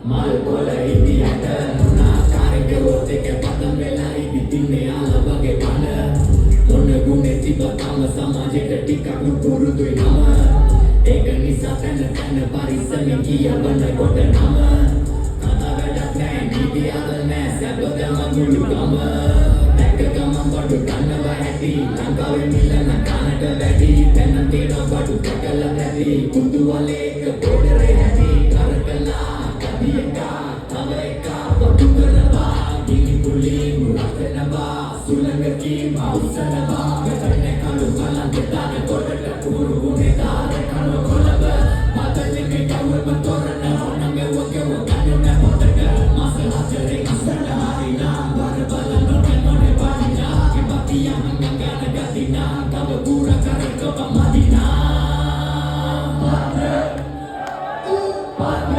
මල් පොළ ඉදියට නාකාරක ඔතේක පදම් වෙලා ඉදින්නේ ආලවගේ පණ මොන ගුණේ තිබතම සමාජයට ටිකක් පුරුදුයි නම ඒක නිසා තන තන පරිස්සමෙන් කියවන කොට නම කතා වැඩක් නෑ නීති අදල් නෑ සැපදම මුළු ගම දැක්ක ගමන් බඩු ගන්නවා ඇති ලංකාවේ මිලන කනට වැඩි පැන තේන බඩු කකල ඇති කුතු වලේ එක බෝඩරේ ඇති කරකලා කදියකා තව එක බඩු කරනවා ගිනි පුලි මුරතනවා සුලංගකි මෞසනවා මෙතන කලු කලන් දෙතාන කොටට පුරුුනේ දාර කනෝ කොලබ මතලෙ මේ ගවම තොරන ඕනම වකව ගන්න මොතක මාස හතරේ අසට හරිනා වර බලන මොනේ වදිනා කිපතියන් ගන්න ගතිනා තව පුර කරකව මදිනා Patra,